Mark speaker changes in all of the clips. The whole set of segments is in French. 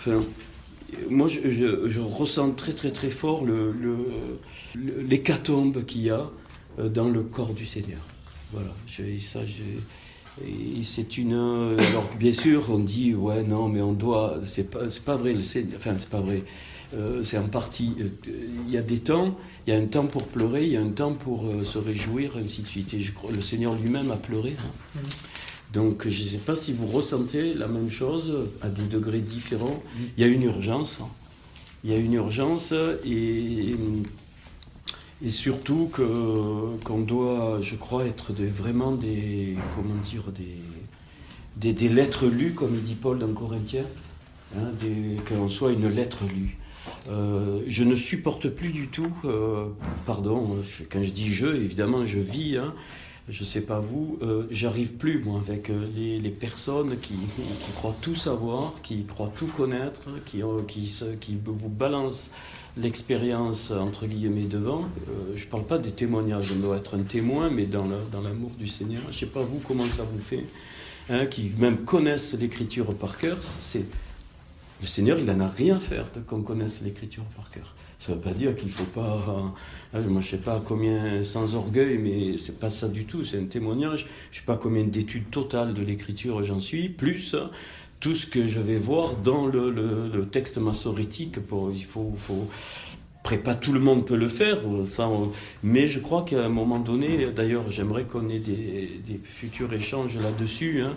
Speaker 1: enfin, moi, je ressens très très très fort l'hécatombe qu'il y a dans le corps du Seigneur. Voilà, et c'est une... Alors, bien sûr, on dit, ouais, non, mais on doit... C'est pas vrai, le Seigneur... Enfin, c'est pas vrai. C'est en partie... Il y a des temps, il y a un temps pour pleurer, il y a un temps pour se réjouir, ainsi de suite. Et je crois le Seigneur lui-même a pleuré. Hein. Donc, je ne sais pas si vous ressentez la même chose, à des degrés différents. Il y a une urgence. Hein. Il y a une urgence et surtout qu'on doit, je crois, être vraiment des lettres lues, comme il dit Paul dans Corinthiens, hein, qu'on soit une lettre lue. Je ne supporte plus du tout, pardon, quand je dis je, évidemment je vis, hein, je ne sais pas vous, j'arrive plus moi avec les personnes qui croient tout savoir, qui croient tout connaître, qui vous balancent l'expérience entre guillemets devant. Je ne parle pas des témoignages, on doit être un témoin, mais dans l'amour du Seigneur. Je ne sais pas vous comment ça vous fait, hein, qui même connaissent l'Écriture par cœur. Le Seigneur, il n'en a rien à faire de qu'on connaisse l'Écriture par cœur. Ça ne veut pas dire qu'il ne faut pas... Moi, je ne sais pas combien, sans orgueil, mais ce n'est pas ça du tout, c'est un témoignage. Je ne sais pas combien d'études totales de l'Écriture j'en suis, plus tout ce que je vais voir dans le texte massorétique. Après, pas tout le monde peut le faire, mais je crois qu'à un moment donné, d'ailleurs, j'aimerais qu'on ait des futurs échanges là-dessus, hein.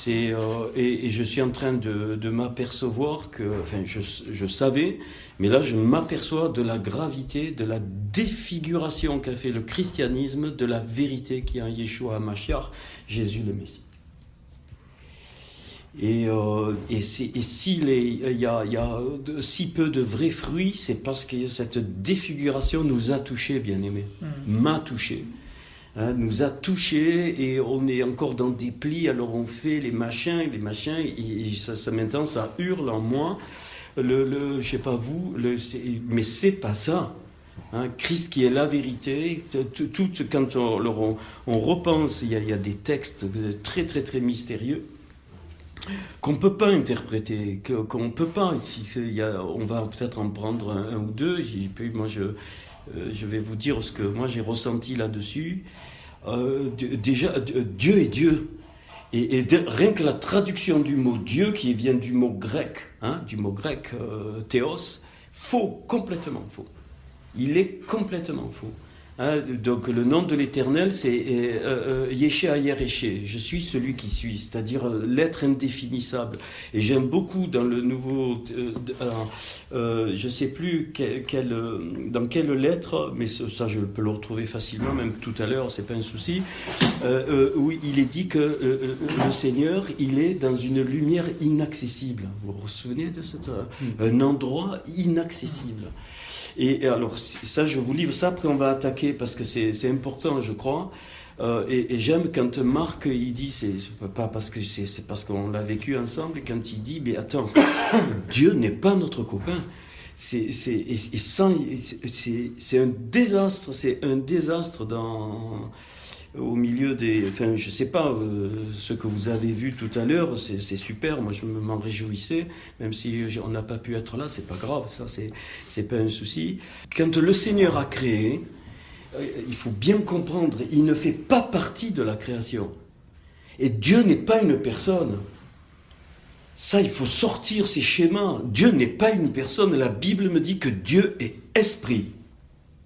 Speaker 1: Et je suis en train de m'apercevoir je savais, mais là je m'aperçois de la gravité, de la défiguration qu'a fait le christianisme de la vérité qui est en Yeshua HaMashiach, Jésus le Messie. Et s'il y a si peu de vrais fruits, c'est parce que cette défiguration nous a touchés, bien-aimés, m'a touché. Hein, nous a touchés et on est encore dans des plis, alors on fait les machins et ça maintenant ça hurle en moi, je sais pas vous, mais c'est pas ça. Hein, Christ qui est la vérité, quand on repense, il y a des textes très très très mystérieux qu'on ne peut pas interpréter, qu'on ne peut pas, on va peut-être en prendre un ou deux, et puis moi je vais vous dire ce que moi j'ai ressenti là-dessus. Déjà, Dieu est Dieu. Et rien que la traduction du mot Dieu, qui vient du mot grec, théos, faux, complètement faux. Il est complètement faux. Hein, donc le nom de l'Éternel, c'est Yeshe Ayereché, je suis celui qui suis, c'est-à-dire l'être indéfinissable. Et j'aime beaucoup dans le nouveau, je ne sais plus dans quelle lettre, mais ça je peux le retrouver facilement, même tout à l'heure, c'est pas un souci, où il est dit que le Seigneur, il est dans une lumière inaccessible. Vous vous souvenez de un endroit inaccessible. Et alors, ça, je vous livre ça, après on va attaquer, parce que c'est important, je crois. Et j'aime quand Marc, il dit, c'est pas parce que c'est parce qu'on l'a vécu ensemble, quand il dit, mais attends, Dieu n'est pas notre copain. C'est un désastre au milieu des... Enfin, je sais pas, ce que vous avez vu tout à l'heure, c'est super, moi je m'en réjouissais, même si on n'a pas pu être là, c'est pas grave, ça c'est pas un souci. Quand le Seigneur a créé, il faut bien comprendre, il ne fait pas partie de la création. Et Dieu n'est pas une personne. Ça, il faut sortir ces schémas. Dieu n'est pas une personne, la Bible me dit que Dieu est esprit.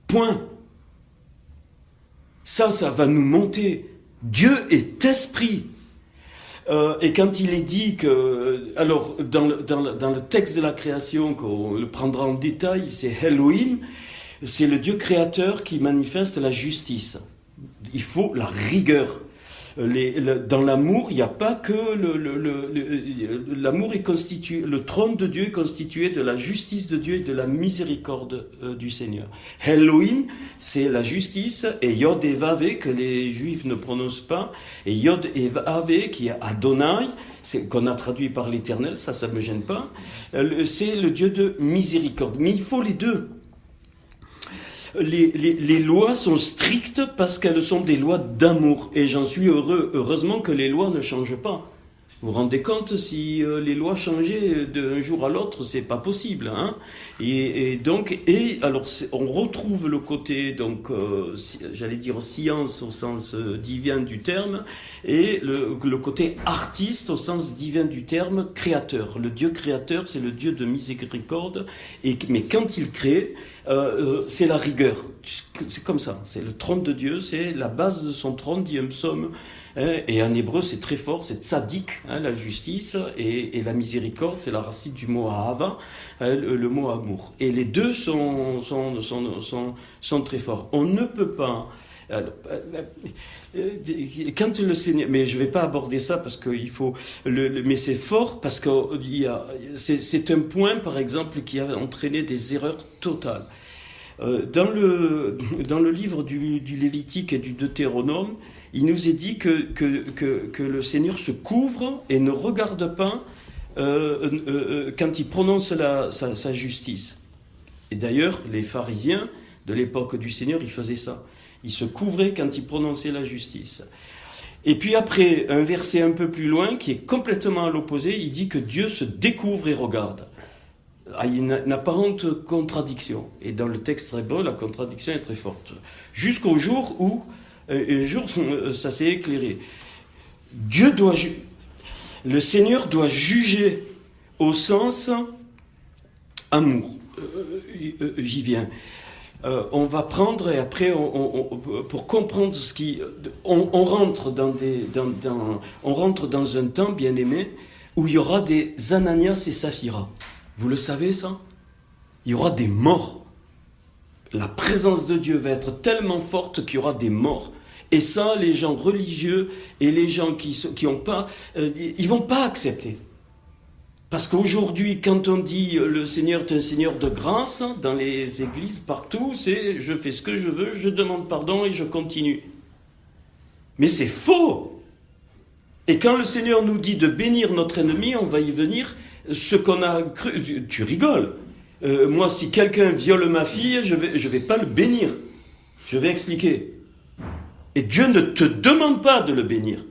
Speaker 1: Point. Ça va nous monter. Dieu est esprit. Et quand il est dit que... Alors, dans le texte de la création, qu'on le prendra en détail, c'est Elohim, c'est le Dieu créateur qui manifeste la justice. Il faut la rigueur. Dans l'amour, il n'y a pas que l'amour est constitué, le trône de Dieu est constitué de la justice de Dieu et de la miséricorde du Seigneur. Elohim, c'est la justice, et Yod et Vavé, que les Juifs ne prononcent pas, et Yod et Vavé, qui est Adonai, qu'on a traduit par l'Éternel, ça ne me gêne pas, c'est le Dieu de miséricorde. Mais il faut les deux. Les lois sont strictes parce qu'elles sont des lois d'amour. Et j'en suis heureux. Heureusement que les lois ne changent pas. Vous vous rendez compte si les lois changeaient d'un jour à l'autre, c'est pas possible, hein. Alors on retrouve le côté donc j'allais dire science au sens divin du terme et le côté artiste au sens divin du terme, créateur. Le Dieu créateur, c'est le Dieu de miséricorde mais quand il crée, c'est la rigueur. C'est comme ça, c'est le trône de Dieu, c'est la base de son trône, dit un psaume. Et en hébreu, c'est très fort, c'est tzadik, la justice, et la miséricorde, c'est la racine du mot ahava, le mot amour. Et les deux sont très forts. On ne peut pas... quand le Seigneur... Mais je ne vais pas aborder ça parce qu'il faut... mais c'est fort parce que c'est un point, par exemple, qui a entraîné des erreurs totales. Dans le livre du Lévitique et du Deutéronome, il nous est dit que le Seigneur se couvre et ne regarde pas quand il prononce sa justice. Et d'ailleurs, les pharisiens de l'époque du Seigneur, ils faisaient ça. Ils se couvraient quand ils prononçaient la justice. Et puis après, un verset un peu plus loin, qui est complètement à l'opposé, il dit que Dieu se découvre et regarde. Il y a une apparente contradiction. Et dans le texte hébreu, la contradiction est très forte. Jusqu'au jour où un jour, ça s'est éclairé. Le Seigneur doit juger au sens amour. J'y viens. On va prendre et après, pour comprendre ce qui, on rentre on rentre dans un temps, bien aimé, où il y aura des Ananias et Saphira. Vous le savez ça ? Il y aura des morts. La présence de Dieu va être tellement forte qu'il y aura des morts. Et ça, les gens religieux et les gens qui ont pas, ils vont pas accepter. Parce qu'aujourd'hui, quand on dit le Seigneur est un Seigneur de grâce, dans les églises, partout, c'est je fais ce que je veux, je demande pardon et je continue. Mais c'est faux. Et quand le Seigneur nous dit de bénir notre ennemi, on va y venir. Ce qu'on a cru, tu rigoles. Moi, si quelqu'un viole ma fille, je vais pas le bénir. Je vais expliquer. Et Dieu ne te demande pas de le bénir.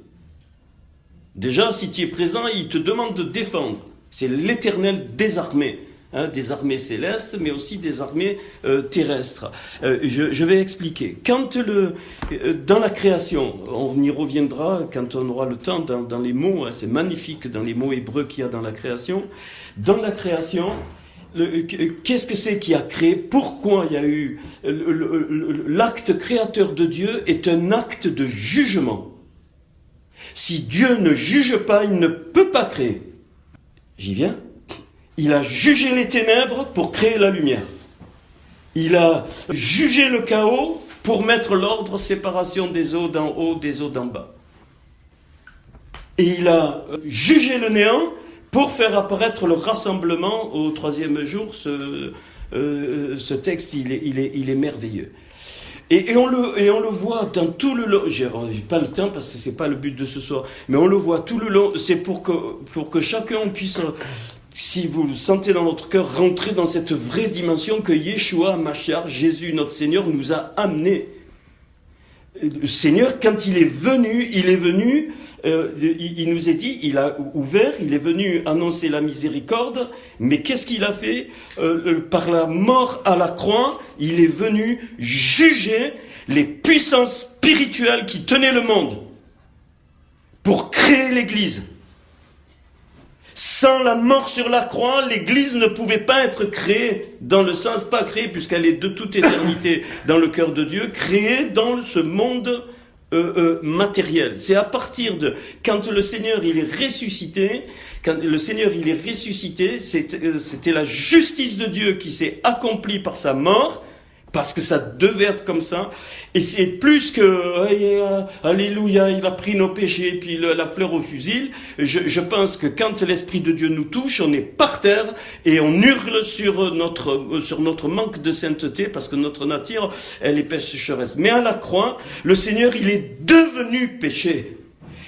Speaker 1: Déjà, si tu es présent, il te demande de défendre. C'est l'Éternel des armées. Des armées célestes, mais aussi des armées terrestres. Je vais expliquer. Dans la création, on y reviendra quand on aura le temps dans les mots, c'est magnifique dans les mots hébreux qu'il y a dans la création. Dans la création, qu'est-ce que c'est qui a créé ? Pourquoi il y a eu... L'acte créateur de Dieu est un acte de jugement. Si Dieu ne juge pas, il ne peut pas créer. J'y viens. Il a jugé les ténèbres pour créer la lumière. Il a jugé le chaos pour mettre l'ordre, séparation des eaux d'en haut, des eaux d'en bas. Et il a jugé le néant pour faire apparaître le rassemblement au troisième jour. Ce texte, il est merveilleux. Et on le voit dans tout le long. J'ai pas le temps parce que c'est pas le but de ce soir, mais on le voit tout le long. C'est pour que chacun puisse, si vous le sentez dans votre cœur, rentrer dans cette vraie dimension que Yeshua Mashiach, Jésus notre Seigneur, nous a amené. Le Seigneur, quand il est venu, il nous a dit, il a ouvert, il est venu annoncer la miséricorde, mais qu'est-ce qu'il a fait ? Par la mort à la croix, il est venu juger les puissances spirituelles qui tenaient le monde pour créer l'Église. Sans la mort sur la croix, l'Église ne pouvait pas être créée, dans le sens pas créée, puisqu'elle est de toute éternité dans le cœur de Dieu, créée dans ce monde matériel. C'est à partir de... Quand le Seigneur il est ressuscité, c'était la justice de Dieu qui s'est accomplie par sa mort, parce que ça devait être comme ça, et c'est plus que alléluia, il a pris nos péchés, puis la fleur au fusil. Je pense que quand l'Esprit de Dieu nous touche, on est par terre et on hurle sur notre manque de sainteté, parce que notre nature, elle est pécheresse. Mais à la croix, le Seigneur, il est devenu péché.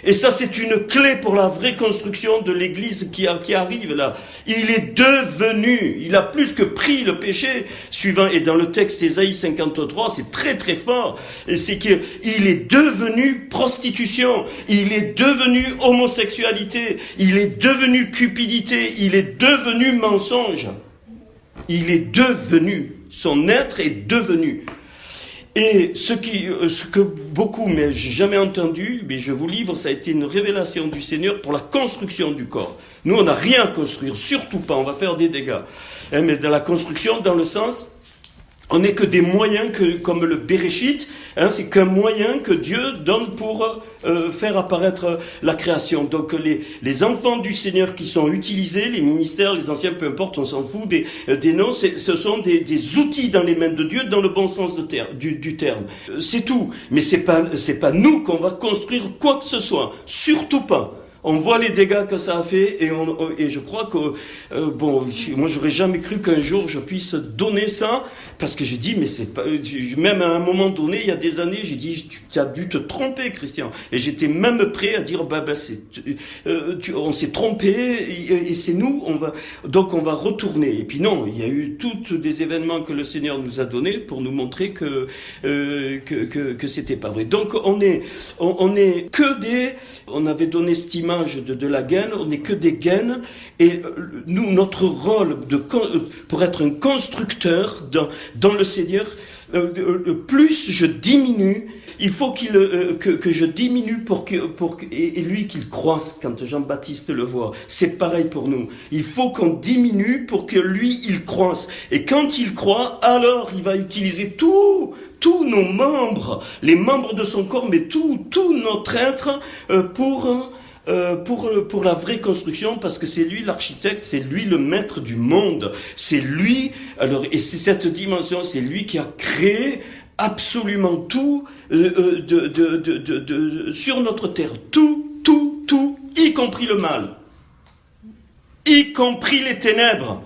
Speaker 1: Et ça, c'est une clé pour la vraie construction de l'Église qui arrive là. Il est devenu, il a plus que pris le péché, suivant, et dans le texte Ésaïe 53, c'est très très fort, et c'est qu'il est devenu prostitution, il est devenu homosexualité, il est devenu cupidité, il est devenu mensonge. Il est devenu, son être est devenu. Et ce que beaucoup, mais j'ai jamais entendu, mais je vous livre, ça a été une révélation du Seigneur pour la construction du corps. Nous, on n'a rien à construire, surtout pas, on va faire des dégâts. Mais dans la construction, dans le sens, on n'est que des moyens, comme le Béréchit, c'est qu'un moyen que Dieu donne pour faire apparaître la création. Donc les enfants du Seigneur qui sont utilisés, les ministères, les anciens, peu importe, on s'en fout des noms, ce sont des outils dans les mains de Dieu, dans le bon sens du terme. C'est tout. Mais c'est pas nous qu'on va construire quoi que ce soit. Surtout pas. On voit les dégâts que ça a fait et je crois que, moi j'aurais jamais cru qu'un jour je puisse donner ça, parce que j'ai dit, mais c'est pas, même à un moment donné, il y a des années, j'ai dit, tu as dû te tromper, Christian. Et j'étais même prêt à dire, on s'est trompé et c'est nous, donc on va retourner. Et puis non, il y a eu tous des événements que le Seigneur nous a donnés pour nous montrer que c'était pas vrai. Donc on est que on avait donné cette image de la gaine, on n'est que des gaines, et nous, notre rôle pour être un constructeur dans le Seigneur, plus je diminue, il faut que je diminue et lui qu'il croisse, quand Jean-Baptiste le voit. C'est pareil pour nous. Il faut qu'on diminue pour que lui, il croisse. Et quand il croit, alors il va utiliser tous nos membres, les membres de son corps, mais tout notre être pour la vraie construction, parce que c'est lui l'architecte, c'est lui le maître du monde, c'est lui, et c'est cette dimension, c'est lui qui a créé absolument tout sur notre terre, tout, y compris le mal, y compris les ténèbres,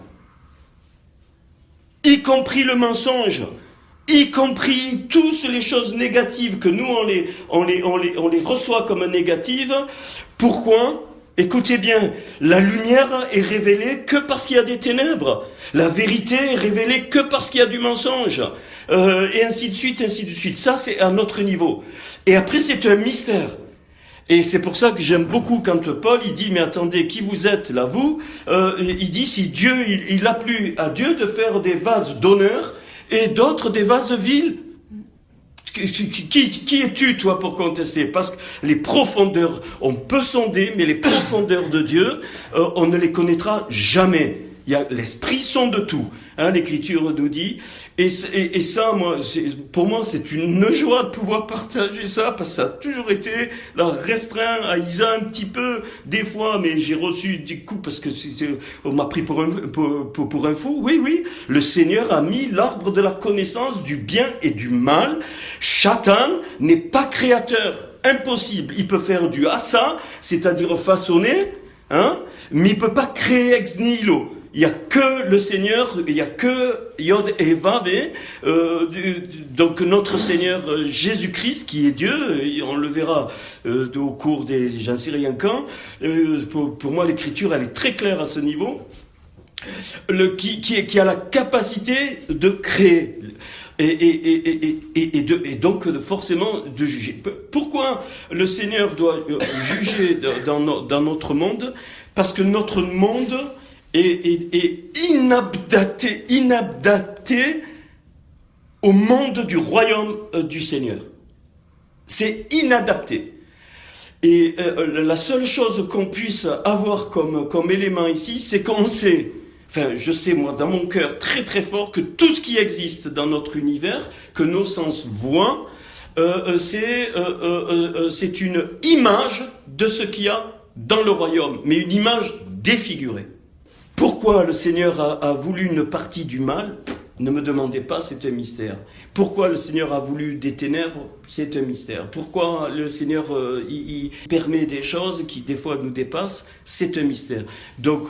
Speaker 1: y compris le mensonge, y compris toutes les choses négatives que nous on les reçoit comme négatives. Pourquoi ? Écoutez bien, la lumière est révélée que parce qu'il y a des ténèbres. La vérité est révélée que parce qu'il y a du mensonge. Et ainsi de suite, ainsi de suite. Ça, c'est à notre niveau. Et après, c'est un mystère. Et c'est pour ça que j'aime beaucoup quand Paul, il dit, mais attendez, qui vous êtes là, vous ? Il dit, si Dieu, il a plu à Dieu de faire des vases d'honneur et d'autres des vases vils. Qui es-tu, toi, pour contester ? Parce que les profondeurs, on peut sonder, mais les profondeurs de Dieu, on ne les connaîtra jamais. L'esprit sonde tout, l'Écriture nous dit. Et ça, pour moi, c'est une joie de pouvoir partager ça, parce que ça a toujours été restreint à Isa un petit peu, des fois, mais j'ai reçu des coups parce que on m'a pris pour un fou. Oui, le Seigneur a mis l'arbre de la connaissance du bien et du mal. Satan n'est pas créateur, impossible. Il peut faire du assa, c'est-à-dire façonner, mais il peut pas créer ex nihilo. Il y a que le Seigneur, il y a que Yod et Vav, donc notre Seigneur Jésus-Christ qui est Dieu, et on le verra au cours j'en sais rien quand. Pour moi, l'Écriture, elle est très claire à ce niveau, qui a la capacité de créer. Et donc forcément de juger. Pourquoi le Seigneur doit juger dans notre monde ? Parce que notre monde est inadapté au monde du royaume du Seigneur. C'est inadapté. Et la seule chose qu'on puisse avoir comme élément ici, c'est qu'on sait, je sais moi dans mon cœur très très fort, que tout ce qui existe dans notre univers, que nos sens voient, c'est une image de ce qu'il y a dans le royaume, mais une image défigurée. Pourquoi le Seigneur a voulu une partie du mal ? Ne me demandez pas, c'est un mystère. Pourquoi le Seigneur a voulu des ténèbres ? C'est un mystère. Pourquoi le Seigneur il permet des choses qui des fois nous dépassent ? C'est un mystère. Donc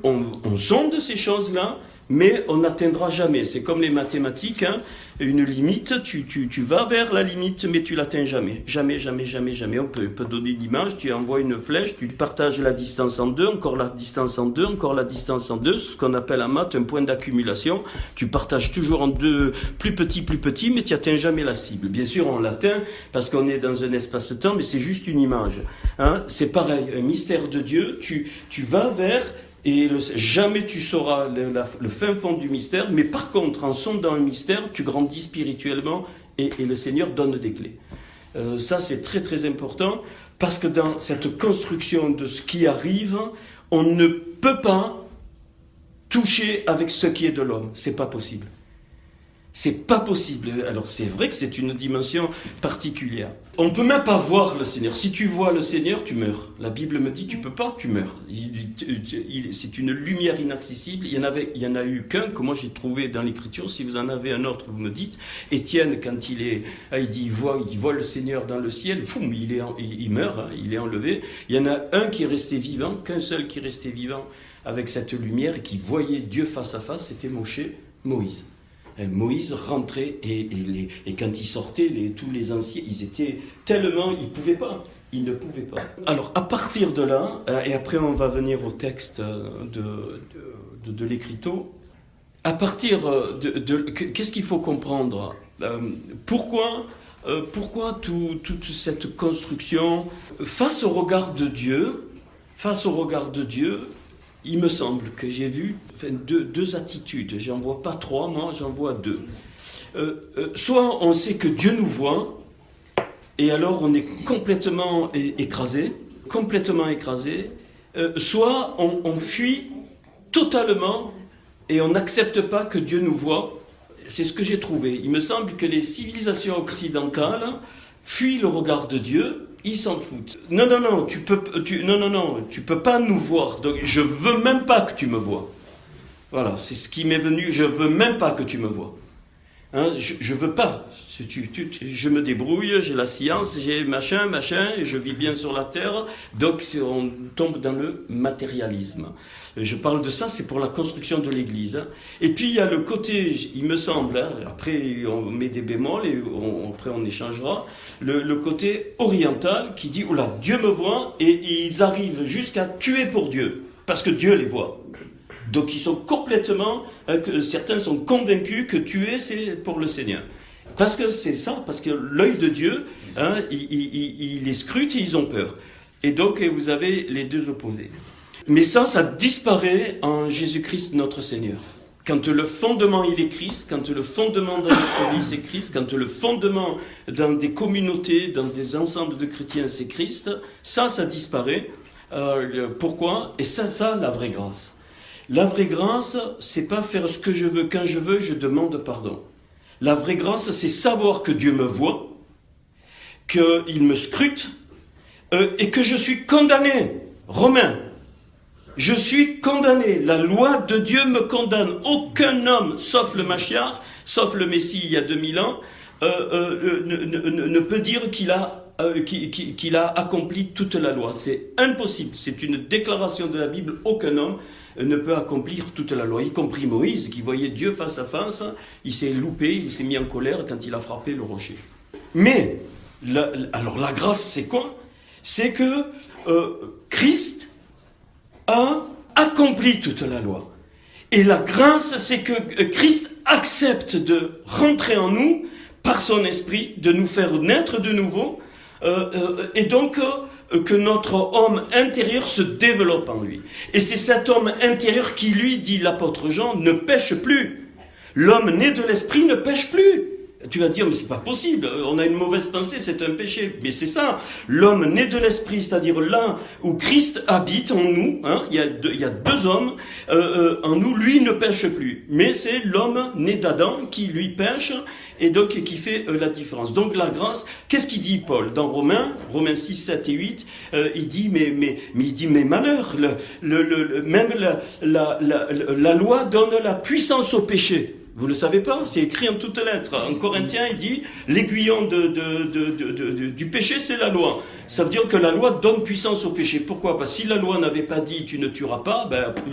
Speaker 1: on sonde ces choses-là, mais on n'atteindra jamais. C'est comme les mathématiques, hein, une limite, tu vas vers la limite, mais tu l'atteins jamais. Jamais, jamais, jamais, jamais. On peut donner une image, tu envoies une flèche, tu partages la distance en deux, encore la distance en deux, encore la distance en deux, ce qu'on appelle en maths un point d'accumulation. Tu partages toujours en deux, plus petit, mais tu n'atteins jamais la cible. Bien sûr, on l'atteint parce qu'on est dans un espace-temps, mais c'est juste une image. Hein. C'est pareil, un mystère de Dieu, tu vas vers... Et jamais tu sauras le fin fond du mystère, mais par contre, en sondant le mystère, tu grandis spirituellement et le Seigneur donne des clés. Ça, c'est très très important, parce que dans cette construction de ce qui arrive, on ne peut pas toucher avec ce qui est de l'homme. C'est pas possible. C'est pas possible. Alors c'est vrai que c'est une dimension particulière. On peut même pas voir le Seigneur. Si tu vois le Seigneur, tu meurs. La Bible me dit tu peux pas, tu meurs. C'est une lumière inaccessible. Il y en a eu qu'un que moi j'ai trouvé dans l'Écriture. Si vous en avez un autre, vous me dites. Étienne, quand il voit le Seigneur dans le ciel, boum, il meurt, hein, il est enlevé. Il y en a un qui est resté vivant, qu'un seul qui est resté vivant avec cette lumière et qui voyait Dieu face à face, c'était Moïse. Moïse rentrait et quand il sortait, tous les anciens, ils étaient tellement, ils ne pouvaient pas. Alors à partir de là, et après on va venir au texte de l'Écriteau, à partir qu'est-ce qu'il faut comprendre ? Pourquoi toute cette construction face au regard de Dieu, il me semble que j'ai vu deux attitudes. J'en vois pas trois, moi, j'en vois deux. Soit on sait que Dieu nous voit, et alors on est complètement écrasé, soit on fuit totalement, et on n'accepte pas que Dieu nous voit. C'est ce que j'ai trouvé. Il me semble que les civilisations occidentales fuient le regard de Dieu. Ils s'en foutent. Non, tu peux pas nous voir. Donc, je veux même pas que tu me vois. Voilà, c'est ce qui m'est venu. Je veux même pas que tu me vois. Hein, je veux pas. Je me débrouille, j'ai la science, j'ai machin, et je vis bien sur la terre. Donc, on tombe dans le matérialisme. Je parle de ça, c'est pour la construction de l'Église. Hein. Et puis, il y a le côté, il me semble, hein, après on met des bémols et après on échangera, le côté oriental qui dit, oula, Dieu me voit, et ils arrivent jusqu'à tuer pour Dieu, parce que Dieu les voit. Donc ils sont complètement, certains sont convaincus que tuer c'est pour le Seigneur. Parce que c'est ça, parce que l'œil de Dieu, hein, il les scrute et ils ont peur. Et donc vous avez les deux opposés. Mais ça disparaît en Jésus-Christ notre Seigneur. Quand le fondement il est Christ, quand le fondement de notre vie c'est Christ, quand le fondement dans des communautés, dans des ensembles de chrétiens c'est Christ, ça disparaît. Pourquoi ? Et ça, la vraie grâce. La vraie grâce, c'est pas faire ce que je veux, quand je veux, je demande pardon. La vraie grâce, c'est savoir que Dieu me voit, qu'il me scrute, et que je suis condamné. Romains. Je suis condamné. La loi de Dieu me condamne. Aucun homme, sauf le Machiar, sauf le Messie il y a 2000 ans, ne peut dire qu'il a accompli toute la loi. C'est impossible. C'est une déclaration de la Bible. Aucun homme ne peut accomplir toute la loi, y compris Moïse, qui voyait Dieu face à face. Il s'est loupé, il s'est mis en colère quand il a frappé le rocher. Mais, alors la grâce, c'est quoi ? C'est que Christ a accompli toute la loi. Et la grâce, c'est que Christ accepte de rentrer en nous par son esprit, de nous faire naître de nouveau, et donc que notre homme intérieur se développe en lui. Et c'est cet homme intérieur qui, lui, dit l'apôtre Jean, ne pêche plus. L'homme né de l'esprit ne pêche plus. Tu vas dire, mais c'est pas possible, on a une mauvaise pensée, c'est un péché. Mais c'est ça, l'homme né de l'esprit, c'est-à-dire là où Christ habite en nous, hein, il y a deux hommes en nous, lui ne pêche plus. Mais c'est l'homme né d'Adam qui lui pêche et donc qui fait la différence. Donc la grâce, qu'est-ce qu'il dit Paul dans Romains 6, 7 et 8, il dit, mais malheur, même la loi donne la puissance au péché. Vous ne le savez pas, c'est écrit en toutes lettres. En Corinthiens, il dit, l'aiguillon du péché, c'est la loi. Ça veut dire que la loi donne puissance au péché. Pourquoi? Parce que si la loi n'avait pas dit tu ne tueras pas,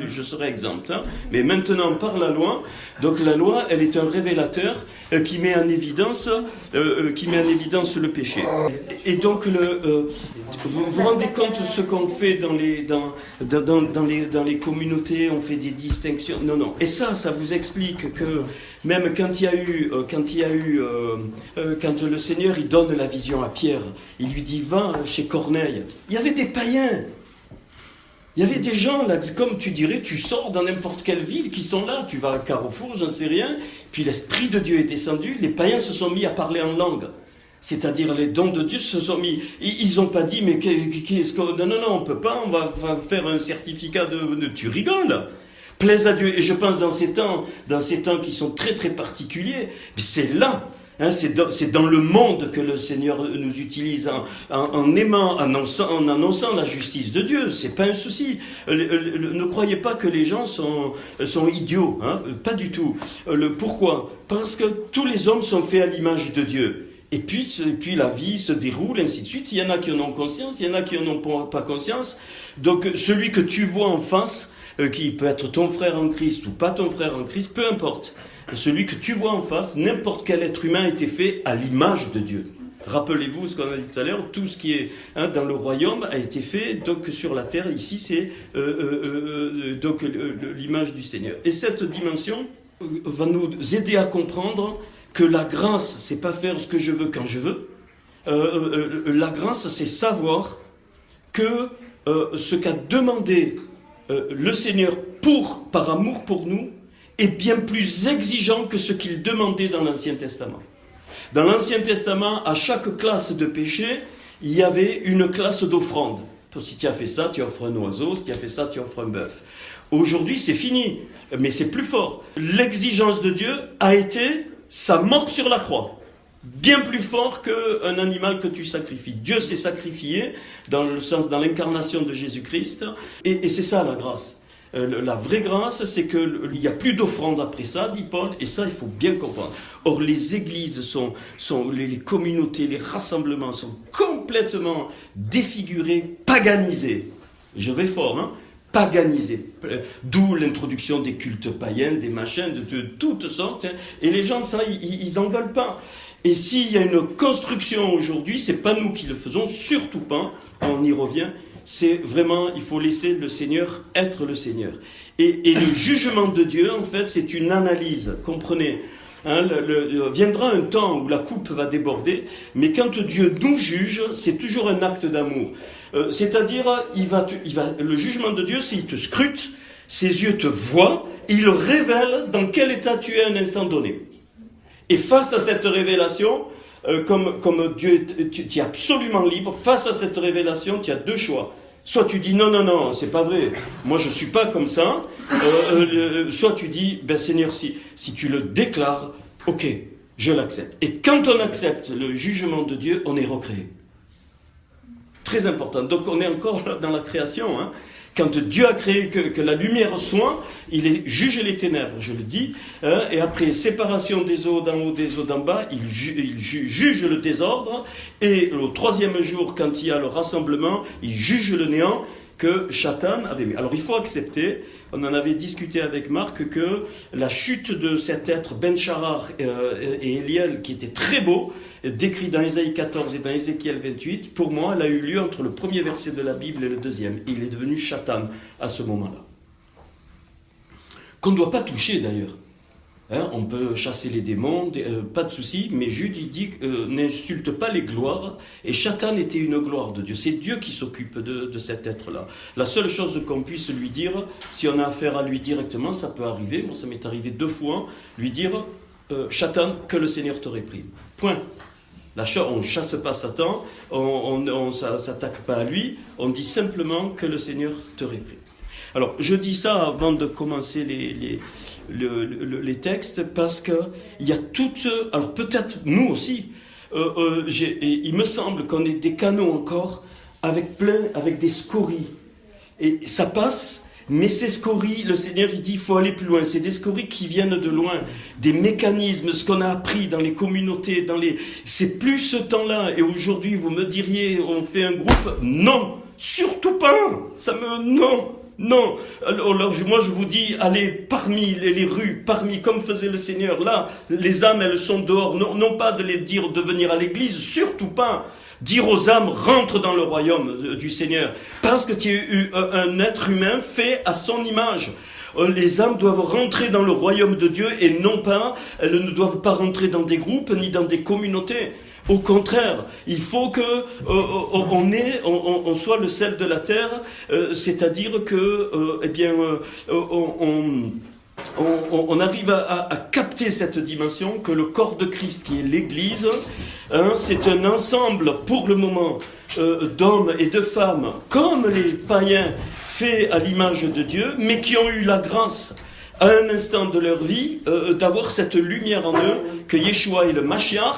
Speaker 1: je serais exempt. Hein. Mais maintenant, par la loi, donc la loi, elle est un révélateur qui met en évidence le péché. Et donc, vous vous rendez compte de ce qu'on fait dans les communautés, on fait des distinctions. Non. Et ça vous explique que même quand le Seigneur il donne la vision à Pierre, il lui dit va chez Corneille. Il y avait des païens. Il y avait des gens là, comme tu dirais, tu sors dans n'importe quelle ville qui sont là, tu vas à Carrefour, j'en sais rien, puis l'Esprit de Dieu est descendu, les païens se sont mis à parler en langue. C'est-à-dire les dons de Dieu se sont mis. Ils n'ont pas dit, mais qu'est-ce que. Non, on ne peut pas, on va faire un certificat de. Tu rigoles. Plaise à Dieu. Et je pense dans ces temps qui sont très très particuliers, mais c'est là. Hein, c'est dans le monde que le Seigneur nous utilise en aimant, en annonçant la justice de Dieu. C'est pas un souci. Ne croyez pas que les gens sont idiots. Hein, pas du tout. Pourquoi? Parce que tous les hommes sont faits à l'image de Dieu. Et puis la vie se déroule, ainsi de suite. Il y en a qui en ont conscience, il y en a qui en ont pas conscience. Donc celui que tu vois en face, qui peut être ton frère en Christ ou pas ton frère en Christ, peu importe. Celui que tu vois en face, n'importe quel être humain a été fait à l'image de Dieu. Rappelez-vous ce qu'on a dit tout à l'heure, tout ce qui est dans le royaume a été fait donc sur la terre. Ici, c'est donc l'image du Seigneur. Et cette dimension va nous aider à comprendre que la grâce, c'est pas faire ce que je veux quand je veux. La grâce, c'est savoir que ce qu'a demandé le Seigneur par amour pour nous est bien plus exigeant que ce qu'il demandait dans l'Ancien Testament. Dans l'Ancien Testament, à chaque classe de péché, il y avait une classe d'offrande. Si tu as fait ça, tu offres un oiseau. Si tu as fait ça, tu offres un bœuf. Aujourd'hui, c'est fini, mais c'est plus fort. L'exigence de Dieu a été sa mort sur la croix. Bien plus fort qu'un animal que tu sacrifies. Dieu s'est sacrifié dans l'incarnation de Jésus-Christ. Et c'est ça la grâce. La vraie grâce, c'est qu'il n'y a plus d'offrande après ça, dit Paul, et ça, il faut bien comprendre. Or, les églises les communautés, les rassemblements sont complètement défigurés, paganisés. Je vais fort, hein? Paganisés. D'où l'introduction des cultes païens, des machins, de toutes sortes. Hein. Et les gens, ça, ils n'en veulent pas. Et s'il y a une construction aujourd'hui, c'est pas nous qui le faisons, surtout pas, on y revient. C'est vraiment, il faut laisser le Seigneur être le Seigneur. Et le jugement de Dieu, en fait, c'est une analyse, comprenez. Hein, viendra un temps où la coupe va déborder, mais quand Dieu nous juge, c'est toujours un acte d'amour. C'est-à-dire, le jugement de Dieu, c'est qu'il te scrute, ses yeux te voient, et il révèle dans quel état tu es à un instant donné. Et face à cette révélation, comme Dieu, tu es absolument libre, face à cette révélation, tu as deux choix. Soit tu dis non, c'est pas vrai, moi je suis pas comme ça, soit tu dis, Seigneur, si tu le déclares, ok, je l'accepte. Et quand on accepte le jugement de Dieu, on est recréé. Très important. Donc on est encore là dans la création, hein. Quand Dieu a créé que la lumière soit, il juge les ténèbres, je le dis, hein, et après séparation des eaux d'en haut, des eaux d'en bas, il juge le désordre, et au troisième jour, quand il y a le rassemblement, il juge le néant que Satan avait mis. Alors il faut accepter, on en avait discuté avec Marc, que la chute de cet être Ben-Sharar et Eliel, qui était très beau, décrit dans Ésaïe 14 et dans Ézéchiel 28, pour moi, elle a eu lieu entre le premier verset de la Bible et le deuxième. Et il est devenu Satan à ce moment-là. Qu'on ne doit pas toucher d'ailleurs. Hein, on peut chasser les démons, pas de souci, mais Jude il dit n'insulte pas les gloires, et Satan était une gloire de Dieu. C'est Dieu qui s'occupe de cet être-là. La seule chose qu'on puisse lui dire, si on a affaire à lui directement, ça peut arriver, moi ça m'est arrivé 2 fois, lui dire Satan, que le Seigneur te réprime. Point. On ne chasse pas Satan, on ne s'attaque pas à lui, on dit simplement que le Seigneur te réprime. Alors, je dis ça avant de commencer les textes, parce qu'il y a toutes... Alors, peut-être nous aussi, il me semble qu'on est des canaux encore avec des scories. Et ça passe, Mais ces scories, le Seigneur il dit, il faut aller plus loin. C'est des scories qui viennent de loin, des mécanismes, ce qu'on a appris dans les communautés, c'est plus ce temps-là. Et aujourd'hui, vous me diriez, on fait un groupe? Non, surtout pas. Non. Alors moi je vous dis, allez parmi les rues, comme faisait le Seigneur. Là, les âmes, elles sont dehors. Non pas de les dire de venir à l'église, surtout pas. Dire aux âmes, rentre dans le royaume du Seigneur. Parce que tu es un être humain fait à son image. Les âmes doivent rentrer dans le royaume de Dieu et non pas, elles ne doivent pas rentrer dans des groupes ni dans des communautés. Au contraire, il faut que on soit le sel de la terre, c'est-à-dire que on arrive à capter cette dimension que le corps de Christ, qui est l'Église, c'est un ensemble pour le moment d'hommes et de femmes, comme les païens, faits à l'image de Dieu, mais qui ont eu la grâce à un instant de leur vie d'avoir cette lumière en eux, que Yeshua est le Mashiach.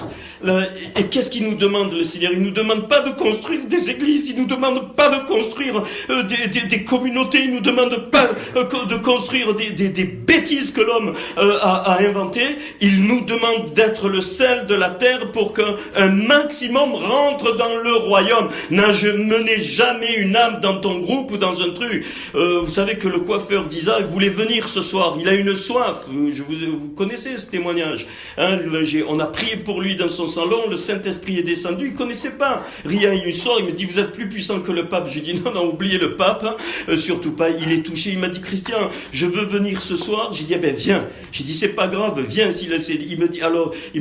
Speaker 1: Et qu'est-ce qu'il nous demande, le Seigneur? Il ne nous demande pas de construire des églises, il ne nous demande pas de construire des communautés, il ne nous demande pas de construire des bêtises que l'homme a inventées. Il nous demande d'être le sel de la terre pour qu'un maximum rentre dans le royaume. Je menais jamais une âme dans ton groupe ou dans un truc. Vous savez que le coiffeur d'Isa voulait venir ce soir, il a une soif. Vous connaissez ce témoignage, on a prié pour lui dans son salon, le Saint-Esprit est descendu, il ne connaissait pas rien. Il sort, il me dit, vous êtes plus puissant que le pape. J'ai dit, non, oubliez le pape, surtout pas, il est touché. Il m'a dit, Christian, je veux venir ce soir. J'ai dit, viens. J'ai dit, c'est pas grave, viens. Il me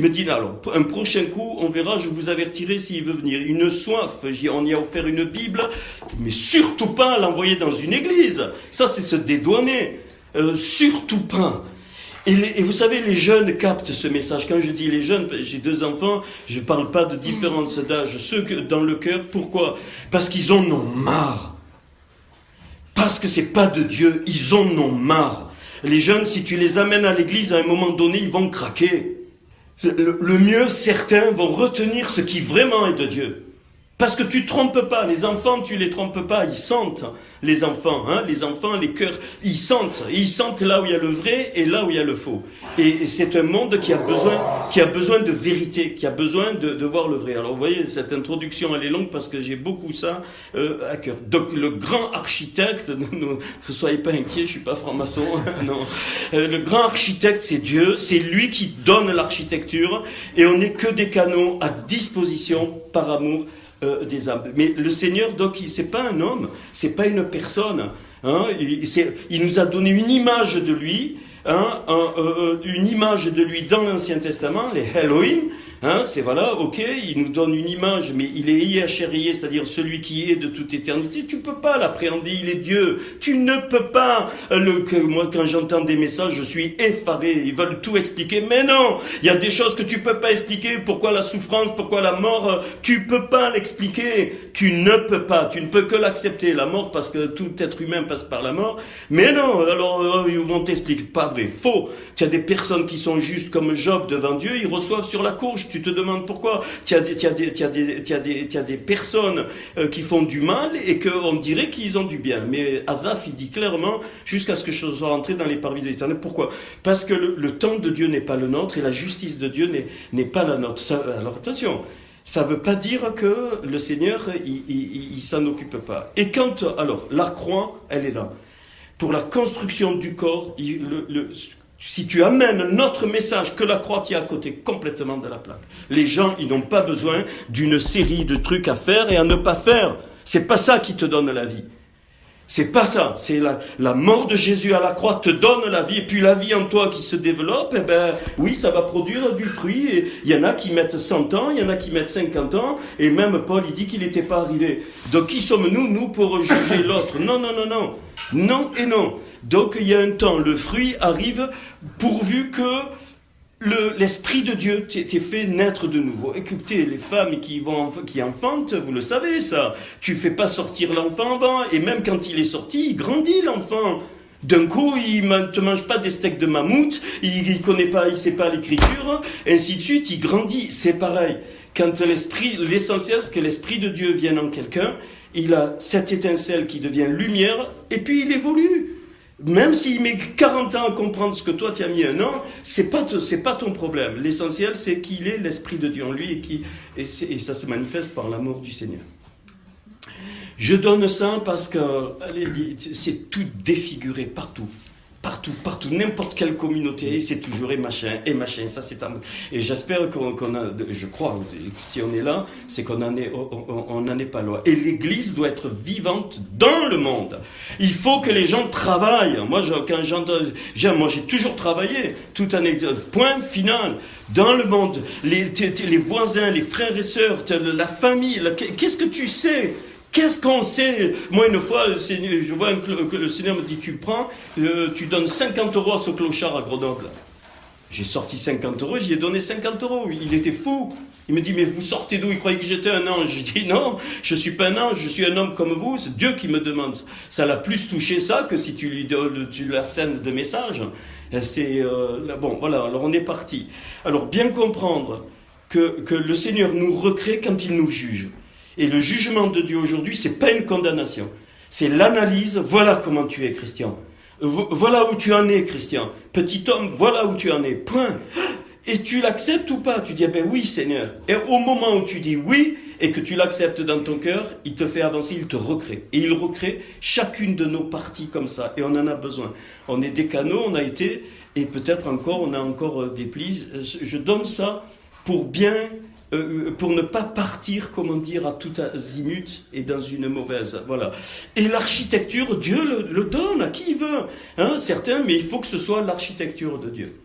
Speaker 1: dit, un prochain coup, on verra, je vous avertirai s'il veut venir. Une soif, on y a offert une Bible, mais surtout pas l'envoyer dans une église. Ça, c'est se dédouaner. Surtout pas. Et vous savez, les jeunes captent ce message. Quand je dis les jeunes, j'ai 2 enfants, je ne parle pas de différence d'âge. Ceux que dans le cœur, pourquoi? Parce qu'ils en ont marre. Parce que c'est pas de Dieu, ils en ont marre. Les jeunes, si tu les amènes à l'église, à un moment donné, ils vont craquer. Le mieux, certains vont retenir ce qui vraiment est de Dieu. Parce que tu trompes pas, les enfants, tu les trompes pas, ils sentent, les enfants, les cœurs, ils sentent là où il y a le vrai et là où il y a le faux. Et c'est un monde qui a besoin de vérité, qui a besoin de voir le vrai. Alors vous voyez, cette introduction, elle est longue parce que j'ai beaucoup ça à cœur. Donc le grand architecte, ne soyez pas inquiets, je suis pas franc-maçon, non. Le grand architecte, c'est Dieu, c'est lui qui donne l'architecture et on n'est que des canaux à disposition par amour des âmes. Mais le Seigneur, donc, c'est pas un homme, c'est pas une personne. Il nous a donné une image de lui, une image de lui dans l'Ancien Testament, les Elohim. C'est voilà, ok, il nous donne une image, mais il est Yahshérié, c'est-à-dire celui qui est de toute éternité. Tu peux pas l'appréhender, il est Dieu. Tu ne peux pas. Moi, quand j'entends des messages, je suis effaré. Ils veulent tout expliquer, mais non. Il y a des choses que tu peux pas expliquer. Pourquoi la souffrance, pourquoi la mort, tu peux pas l'expliquer. Tu ne peux pas. Tu ne peux que l'accepter, la mort, parce que tout être humain passe par la mort. Mais non. Alors ils vont t'expliquer. Pas vrai, faux. Tu as des personnes qui sont justes comme Job devant Dieu. Ils reçoivent sur la courge. Tu te demandes pourquoi. Tu as des personnes qui font du mal et qu'on dirait qu'ils ont du bien. Mais Asaph, il dit clairement, jusqu'à ce que je sois rentré dans les parvis de l'Éternel. Pourquoi? Parce que le temps de Dieu n'est pas le nôtre et la justice de Dieu n'est pas la nôtre. Alors attention, ça ne veut pas dire que le Seigneur, il s'en occupe pas. Et alors, la croix, elle est là. Pour la construction du corps, si tu amènes notre message que la croix tient à côté complètement de la plaque. Les gens, ils n'ont pas besoin d'une série de trucs à faire et à ne pas faire. C'est pas ça qui te donne la vie. C'est pas ça. C'est la mort de Jésus à la croix te donne la vie. Et puis la vie en toi qui se développe, oui, ça va produire du fruit. Et il y en a qui mettent 100 ans, il y en a qui mettent 50 ans. Et même Paul, il dit qu'il n'était pas arrivé. Donc qui sommes-nous, nous, pour juger l'autre? Non. Non et non. Donc il y a un temps, le fruit arrive pourvu que l'Esprit de Dieu t'est fait naître de nouveau. Écoutez, les femmes qui enfantent, vous le savez ça. Tu fais pas sortir l'enfant avant, et même quand il est sorti, il grandit l'enfant. D'un coup, il ne te mange pas des steaks de mammouth, il connaît pas, il sait pas l'écriture, ainsi de suite, il grandit. C'est pareil. Quand l'essentiel, c'est que l'Esprit de Dieu vienne en quelqu'un, il a cette étincelle qui devient lumière, et puis il évolue. Même s'il met 40 ans à comprendre ce que toi tu as mis un an, c'est pas ton problème. L'essentiel, c'est qu'il ait l'Esprit de Dieu en lui et ça se manifeste par l'amour du Seigneur. Je donne ça parce que c'est tout défiguré partout. Partout, n'importe quelle communauté, c'est toujours et machin, ça c'est et j'espère qu'on a, je crois, si on est là, c'est qu'on en est pas loin. Et l'Église doit être vivante dans le monde. Il faut que les gens travaillent. Moi, moi j'ai toujours travaillé, tout un point final, dans le monde. Les voisins, les frères et sœurs, la famille, qu'est-ce que tu sais ? Qu'est-ce qu'on sait ? Moi, une fois, je vois que le Seigneur me dit, tu donnes 50 € à ce clochard à Grenoble. J'ai sorti 50 €, j'y ai donné 50 €. Il était fou. Il me dit, mais vous sortez d'où ? Il croyait que j'étais un ange. Je dis, non, je ne suis pas un ange, je suis un homme comme vous. C'est Dieu qui me demande. Ça l'a plus touché ça que si tu la scènes de message. Bon, voilà, alors on est parti. Alors, bien comprendre que le Seigneur nous recrée quand il nous juge. Et le jugement de Dieu aujourd'hui, c'est pas une condamnation. C'est l'analyse. Voilà comment tu es, Christian. Voilà où tu en es, Christian. Petit homme, voilà où tu en es. Point. Et tu l'acceptes ou pas ? Tu dis, oui, Seigneur. Et au moment où tu dis oui, et que tu l'acceptes dans ton cœur, il te fait avancer, il te recrée. Et il recrée chacune de nos parties comme ça. Et on en a besoin. On est des canaux, on a été, et peut-être encore, on a encore des plis. Je donne ça pour ne pas partir, à tout azimut et dans une mauvaise, voilà. Et l'architecture, Dieu le donne à qui il veut, certains, mais il faut que ce soit l'architecture de Dieu.